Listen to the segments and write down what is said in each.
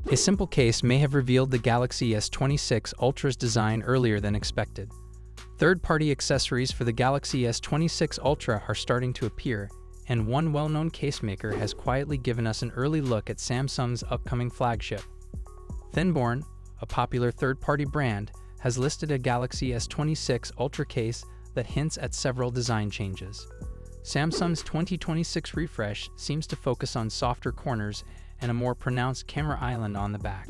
A simple case may have revealed the Galaxy S26 Ultra's design earlier than expected. Third-party accessories for the Galaxy S26 Ultra are starting to appear, and one well-known case maker has quietly given us an early look at Samsung's upcoming flagship. Thinborn, a popular third-party brand, has listed a Galaxy S26 Ultra case that hints at several design changes. Samsung's 2026 refresh seems to focus on softer corners and a more pronounced camera island on the back.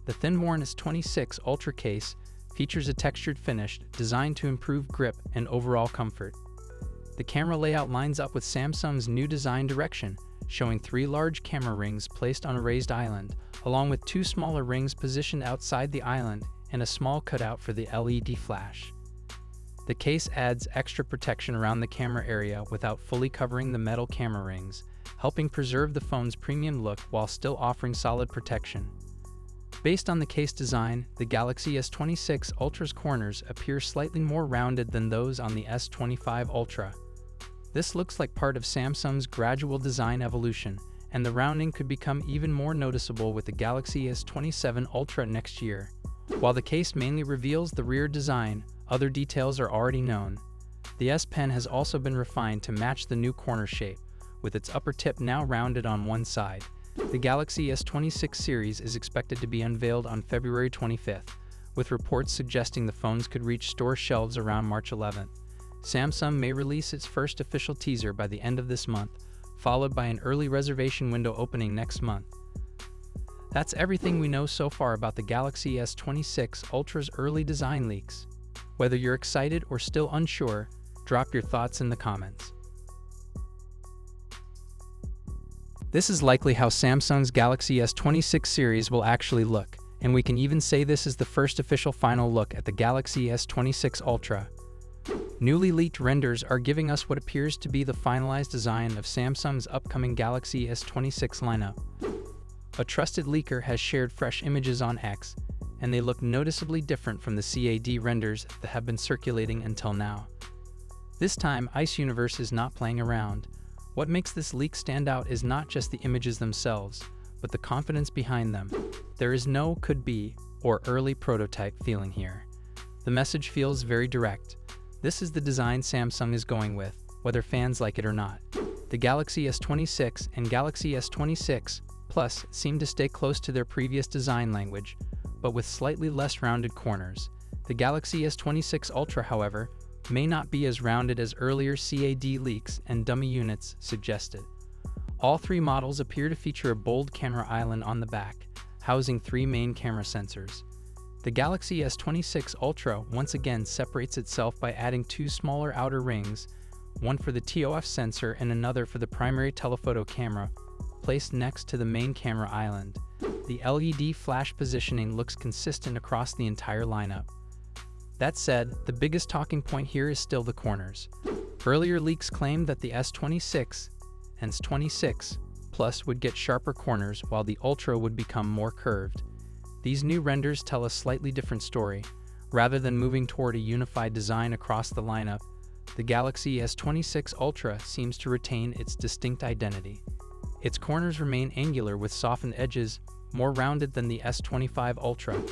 The Thinborn S26 Ultra case features a textured finish designed to improve grip and overall comfort. The camera layout lines up with Samsung's new design direction, showing 3 large camera rings placed on a raised island, along with 2 smaller rings positioned outside the island and a small cutout for the LED flash. The case adds extra protection around the camera area without fully covering the metal camera rings, helping preserve the phone's premium look while still offering solid protection. Based on the case design, the Galaxy S26 Ultra's corners appear slightly more rounded than those on the S25 Ultra. This looks like part of Samsung's gradual design evolution, and the rounding could become even more noticeable with the Galaxy S27 Ultra next year. While the case mainly reveals the rear design, other details are already known. The S Pen has also been refined to match the new corner shape, with its upper tip now rounded on one side. The Galaxy S26 series is expected to be unveiled on February 25th, with reports suggesting the phones could reach store shelves around March 11th. Samsung may release its first official teaser by the end of this month, followed by an early reservation window opening next month. That's everything we know so far about the Galaxy S26 Ultra's early design leaks. Whether you're excited or still unsure, drop your thoughts in the comments. This is likely how Samsung's Galaxy S26 series will actually look, and we can even say this is the first official final look at the Galaxy S26 Ultra. Newly leaked renders are giving us what appears to be the finalized design of Samsung's upcoming Galaxy S26 lineup. A trusted leaker has shared fresh images on X, and they look noticeably different from the CAD renders that have been circulating until now. This time, Ice Universe is not playing around. What makes this leak stand out is not just the images themselves, but the confidence behind them. There is no could be or early prototype feeling here. The message feels very direct. This is the design Samsung is going with, whether fans like it or not. The Galaxy S26 and Galaxy S26 Plus seem to stay close to their previous design language, but with slightly less rounded corners. The Galaxy S26 Ultra, however, may not be as rounded as earlier CAD leaks and dummy units suggested. All 3 models appear to feature a bold camera island on the back, housing 3 main camera sensors. The Galaxy S26 Ultra once again separates itself by adding 2 smaller outer rings, one for the TOF sensor and another for the primary telephoto camera, placed next to the main camera island. The LED flash positioning looks consistent across the entire lineup. That said, the biggest talking point here is still the corners. Earlier leaks claimed that the S26 and S26 Plus would get sharper corners while the Ultra would become more curved. These new renders tell a slightly different story. Rather than moving toward a unified design across the lineup, the Galaxy S26 Ultra seems to retain its distinct identity. Its corners remain angular with softened edges, more rounded than the S25 Ultra,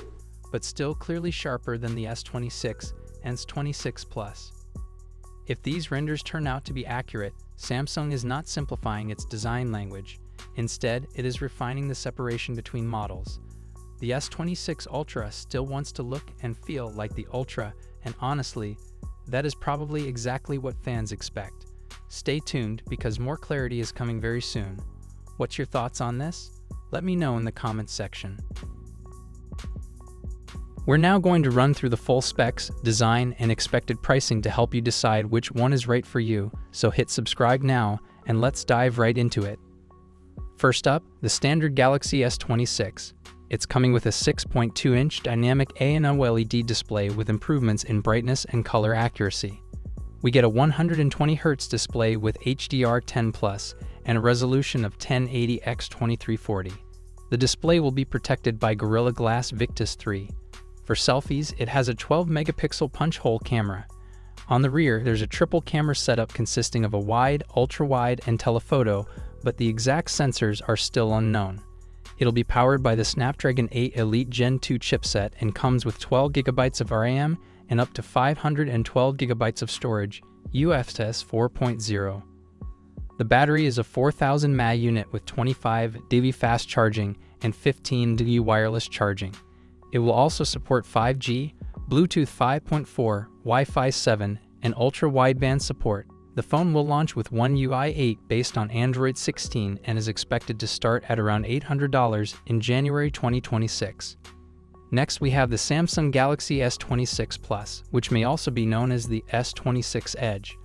but still clearly sharper than the S26 and S26 Plus. If these renders turn out to be accurate, Samsung is not simplifying its design language. Instead, it is refining the separation between models. The S26 Ultra still wants to look and feel like the Ultra, and honestly, that is probably exactly what fans expect. Stay tuned because more clarity is coming very soon. What's your thoughts on this? Let me know in the comments section. We're now going to run through the full specs, design, and expected pricing to help you decide which one is right for you, so hit subscribe now, and let's dive right into it. First up, the standard Galaxy S26. It's coming with a 6.2-inch dynamic A&OLED display with improvements in brightness and color accuracy. We get a 120Hz display with HDR10+ and a resolution of 1080x2340. The display will be protected by Gorilla Glass Victus 3. For selfies, it has a 12-megapixel punch-hole camera. On the rear, there's a triple camera setup consisting of a wide, ultra-wide, and telephoto, but the exact sensors are still unknown. It'll be powered by the Snapdragon 8 Elite Gen 2 chipset and comes with 12 GB of RAM and up to 512 GB of storage, UFS 4.0. The battery is a 4000 mAh unit with 25 dV fast charging and 15 dV wireless charging. It will also support 5G, Bluetooth 5.4, Wi-Fi 7, and ultra-wideband support. The phone will launch with One UI 8 based on Android 16 and is expected to start at around $800 in January 2026. Next, we have the Samsung Galaxy S26 Plus, which may also be known as the S26 Edge.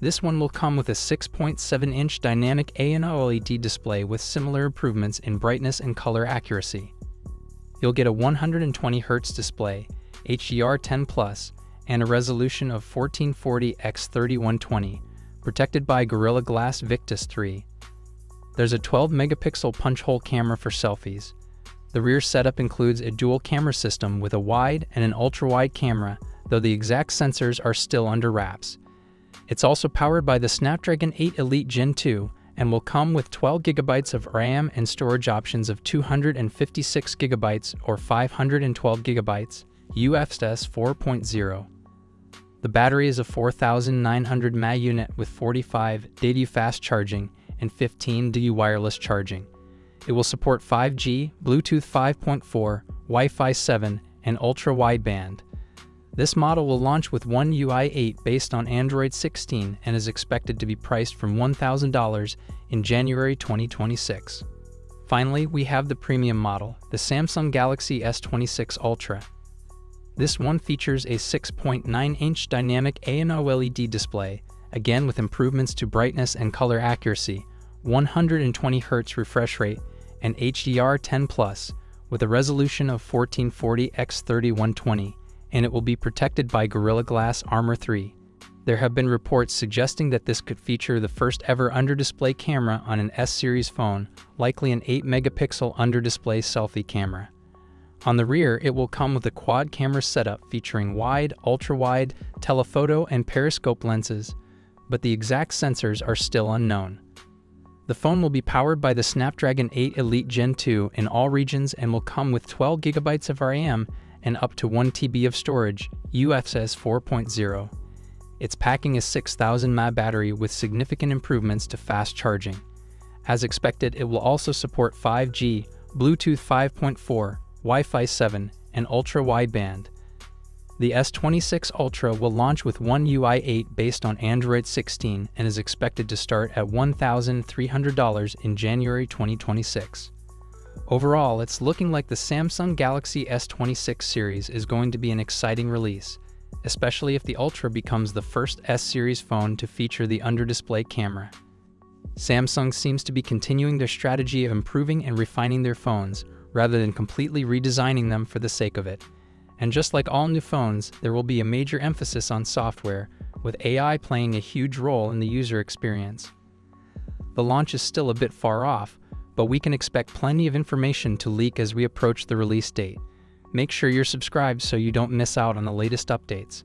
This one will come with a 6.7-inch dynamic ANO LED display with similar improvements in brightness and color accuracy. You'll get a 120Hz display, HDR10+, and a resolution of 1440 x 3120, protected by Gorilla Glass Victus 3. There's a 12-megapixel punch-hole camera for selfies. The rear setup includes a dual camera system with a wide and an ultra-wide camera, though the exact sensors are still under wraps. It's also powered by the Snapdragon 8 Elite Gen 2 and will come with 12 GB of RAM and storage options of 256 GB or 512 GB, UFS 4.0. The battery is a 4900 mAh unit with 45 dV fast charging and 15 dV wireless charging. It will support 5G, Bluetooth 5.4, Wi-Fi 7, and ultra-wideband. This model will launch with One UI 8 based on Android 16 and is expected to be priced from $1,000 in January 2026. Finally, we have the premium model, the Samsung Galaxy S26 Ultra. This one features a 6.9-inch dynamic ANO LED display, again with improvements to brightness and color accuracy, 120Hz refresh rate, and HDR10+, with a resolution of 1440 x 3120, and it will be protected by Gorilla Glass Armor 3. There have been reports suggesting that this could feature the first ever under-display camera on an S-series phone, likely an 8-megapixel under-display selfie camera. On the rear, it will come with a quad camera setup featuring wide, ultra-wide, telephoto, and periscope lenses, but the exact sensors are still unknown. The phone will be powered by the Snapdragon 8 Elite Gen 2 in all regions and will come with 12 GB of RAM and up to 1 TB of storage, UFS 4.0. It's packing a 6000 mAh battery with significant improvements to fast charging. As expected, it will also support 5G, Bluetooth 5.4, Wi-Fi 7, and ultra-wideband. The S26 Ultra will launch with One UI 8 based on Android 16 and is expected to start at $1,300 in January 2026. Overall, it's looking like the Samsung Galaxy S26 series is going to be an exciting release, especially if the Ultra becomes the first S-series phone to feature the under-display camera. Samsung seems to be continuing their strategy of improving and refining their phones, rather than completely redesigning them for the sake of it. And just like all new phones, there will be a major emphasis on software, with AI playing a huge role in the user experience. The launch is still a bit far off, but we can expect plenty of information to leak as we approach the release date. Make sure you're subscribed so you don't miss out on the latest updates.